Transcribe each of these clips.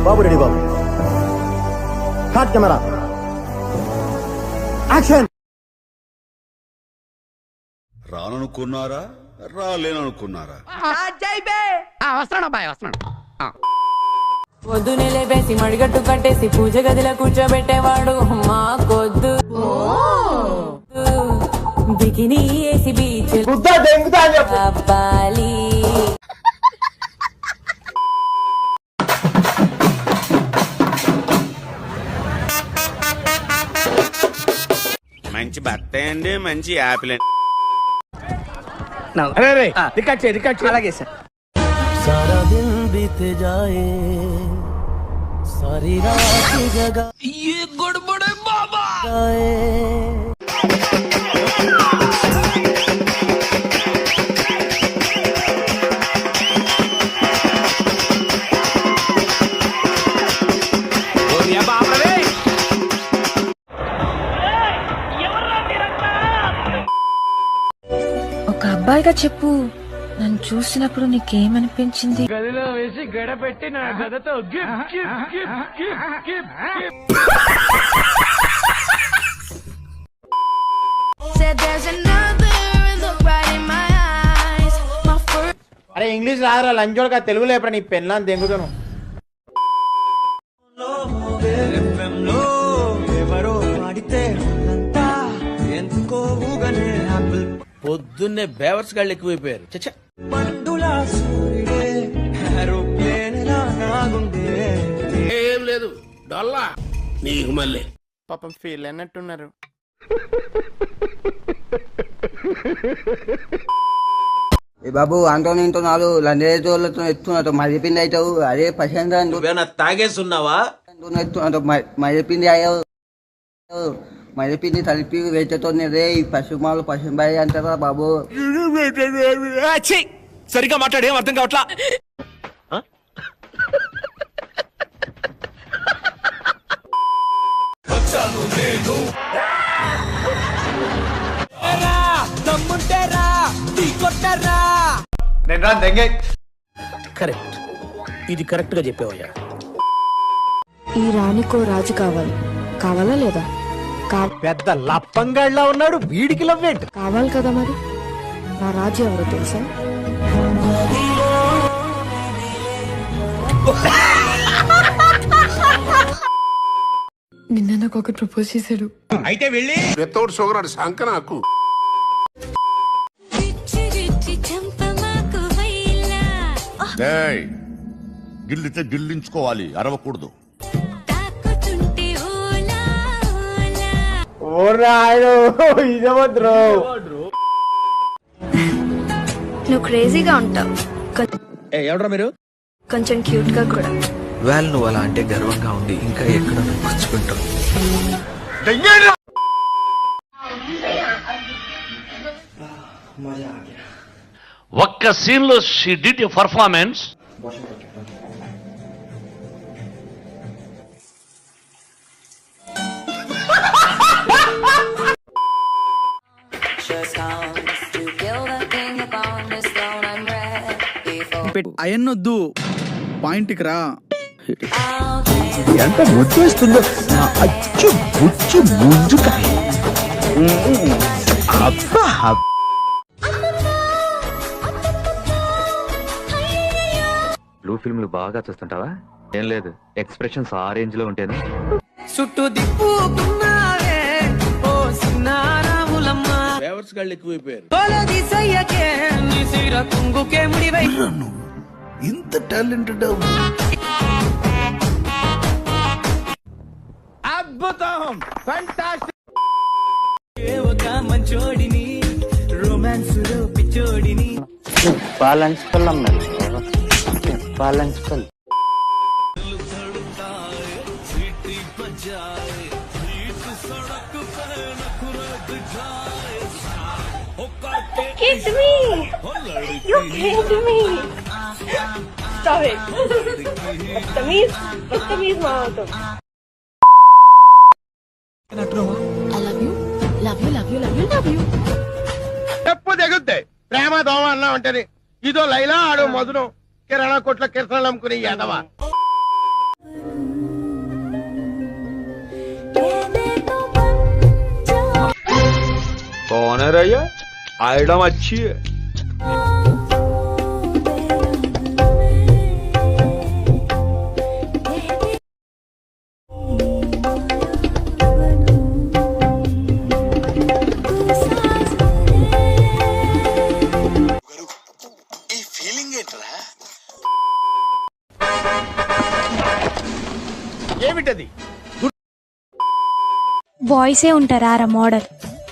బాబు ready బాబు. Start camera action. రాననుకున్నారా రాలేననుకున్నారా? వస్తున్నాడు అబ్బాయి వస్తున్నాడు. పొద్దునే లేపేసి మడిగట్టు కట్టేసి పూజ గదిలో కూర్చోబెట్టేవాడు మాకొద్దు. బికినీ వేసి బీచ్ అబ్బాలి. మంచి బత్తాయి అండి, మంచి యాపిల్ అండి. అలాగే సార్. सारा दिन बीत जाए सारी रात जगा ये गड़बड़े बाबा जाए. ఒక అబ్బాయిగా చెప్పు, నన్ను చూసినప్పుడు నీకేమనిపించింది? గదిలో వేసి గడపెట్టి నా గదతో అరే ఇంగ్లీష్ రాదురా లంచోడుగా, తెలుగులో ఎప్పుడు నీ పెళ్ళాన్ని దెంగుతాను. పొద్దున్నే బేవర్స్ గాళ్ళు ఎక్కువైపోయారు. చచ్చా ఏం లేదు డొల్లా నీకు మళ్ళీ పాపం ఫీల్ అన్నట్టున్నారు. బాబు అంటోని ఇంటున్నారు లండేజోళ్ళతో ఎత్తున్నట్టు మరిపింది అవుతావు. అదే పసంద తాగేస్తున్నావా? ఎత్తున్నట్టు మరిపింది అయ్యావు. మరిపింది తలిపి వేచతో రే పశుమాలు పశుబాయి అంటారా బాబు? సరిగ్గా మాట్లాడేం అర్థం కావట్లా. కరెక్ట్, ఇది కరెక్ట్ గా చెప్పావయ్యా. ఈ రాణికో రాజు కావాలి, కావాలా లేదా? పెద్ద లప్పంగాళ్ళ ఉన్నాడు, వీడికి లవ్వేంటి? కావాలి కదా మరి. నా రాజు ఎవరో తెలుసా? నిన్న నాకు ఒకటి ప్రపోజ్ చేశాడు. అయితే వెళ్ళి వితౌట్ షుగర్ అది శంక నాకు. గిల్లితే గిల్లించుకోవాలి, అరవకూడదు. నువ్వు క్రేజీగా ఉంటావు, ఎవడరా మీరు? కొంచెం క్యూట్ గా కూడా. వాళ్ళు నువ్వు అలా అంటే గర్వంగా ఉంది, ఇంకా ఎక్కడ పుచ్చుకుంటావు. ఒక్క సీన్ లో షీ డిడ్ ఎ పర్ఫార్మెన్స్. అయన్నొద్దు, పాయింట్కి రా. ఎంత ముద్దు వస్తుందో నా అచ్చు బుచ్చు ముంజుకాయ. అబ్బా బ్లూ ఫిల్మ్లు బాగా చూస్తుంటావా? ఏం లేదు, ఎక్స్ప్రెషన్స్ ఆ రేంజ్ లో ఉంటేనే. చుట్టూ దిప్పుకున్నావే ఓ సిన్నారాములమ్మ, బేవర్స్ గాళ్ళు ఎక్కువైపోయారు. తొలగిసయ్యకే నీ సిర కుంగుకే ముడివై. ఇంత టాలెంటెడ్ అద్భుతం, ఫంటాస్టిక్. ఒక మంచోడిని, రొమాన్స్ లో పిచ్చోడిని. బ్యాలెన్స్ పల్లం బ్యాలెన్స్ పల్. Kiss me! You kissed me! Stop it! Bastamiz మావతో. I love you, love you, love you, love you, love you. చెప్పు తెగుద్ది ప్రేమ దోమ అన్నా ఉంటది. ఇదో లైలా ఆడో మధురం కిరాణా కొట్ల కిరసనాలు అమ్ముకుని ఎదవా. అనరయ్య ఆయడం వచ్చి ఏమిటది? బాయ్సే ఉంటారా రా మోడల్,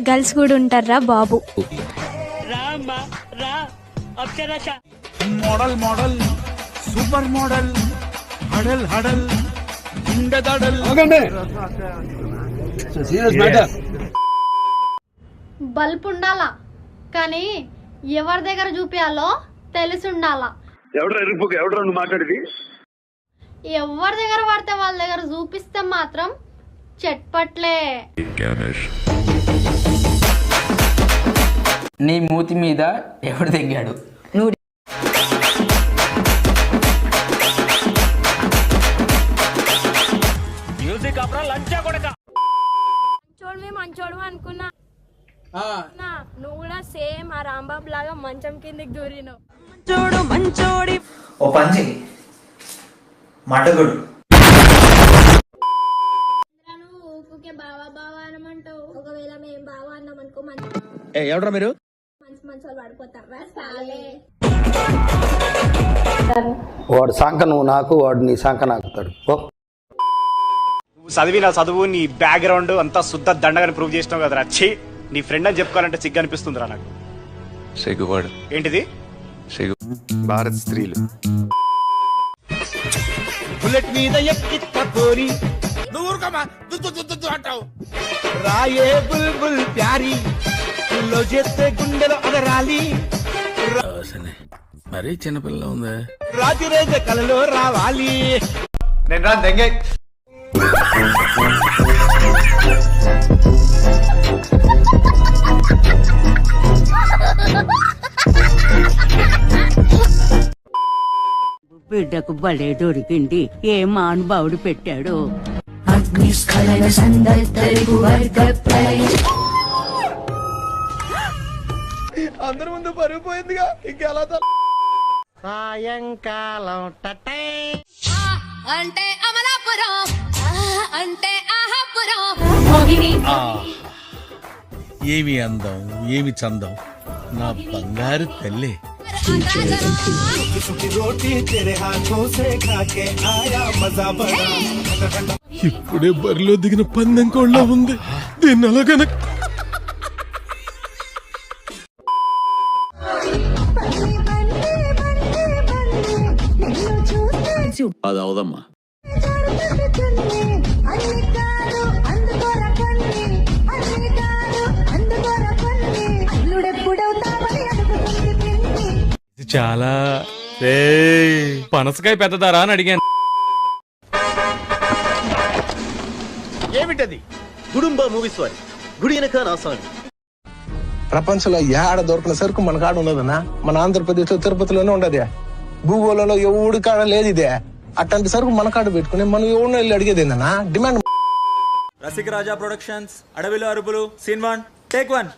గర్ల్స్ కూడా ఉంటారా బాబు. మోడల్ మోడల్ సూపర్ మోడల్ హడల్ హడల్ గుండెదడల్. బల్బ్ ఉండాలా కానీ ఎవరి దగ్గర చూపించాలో తెలిసి ఉండాలా. ఎవరి దగ్గర పడితే వాళ్ళ దగ్గర చూపిస్తే మాత్రం చెట్పట్లే. నీ మూతి మీద ఎవడు తెగాడు? నువ్వు మ్యూజిక్ అప్పుడు లంచా కొడక మంచోడు మంచోడు అనుకున్నా, నువ్వు కూడా సేమ్ ఆ రాంబాబు లాగా మంచం కిందకి దూరినావు. మంచోడు మంచోడి ఓ పంచి మటగుడు. ఊరికే బావా బావా అనమంటావు. ఒకవేళ మేము బావా అన్నాం అనుకో ఎవడ్రా మీరు? మంచి మంచి పడిపోతాం. వాడు సంక నువ్వు నాకు, వాడు నీ సంక నాకుతాడు. నువ్వు చదివిన చదువు నీ బ్యాక్గ్రౌండ్ అంతా శుద్ధ దండగాని ప్రూవ్ చేసినావు కదరా. ఛీ, నీ ఫ్రెండ్ అని చెప్పుకోవాలంటే సిగ్గు అనిపిస్తుందిరా నాకు. సిగ్గుపడు. ఏంటిది? భారత్ స్త్రీలు బుల్లెట్ మీద ఎక్కిత పోరి నువ్వు అంటావు. రాయే బుల్బుల్ ప్యారీ లో చేస్తే గుండెలో అదరాలి. మరీ చిన్నపిల్ల ఉందా? రాతిరేజ కలలో రావాలి. నేను రా దెంగే. బిడ్డకు బలే దొరికింది, ఏ మానుభావుడు పెట్టాడు. అందరి ముందు పరుగు పోయిందిగా, ఇంకెలా సాయంకాలం టటై అంటే అమలాపురం అంటే ఆహాపురం. ఏమి అందం, ఏమి చందం, నా బంగారు తల్లి. ఇప్పుడే బరిలో దిగిన పందెం కోళ్ళ ఉంది. దీన్ని అలాగన అది అవదమ్మా. చాలా పనసకాయ పెద్దదారా అని అడిగాను. ఏమిటది? గుడుంబ మూవీస్ వారి గుడి వెనక నా స్వామి. ప్రపంచంలో ఏడ దొరికిన సరుకు మన కాడ ఉన్నదన్నా. మన ఆంధ్రప్రదేశ్ లో తిరుపతిలోనే ఉండదు. భూగోళంలో ఎవడి కాడ లేదు ఇదే. అట్లాంటి సరుకు మన కాడ పెట్టుకుని మనం ఎవరినో వెళ్ళి అడిగేది ఏందన్నా? డిమాండ్. రసిక రాజా ప్రొడక్షన్స్, అడవిలో అరుపులు, సీన్ 1 టేక్ 1.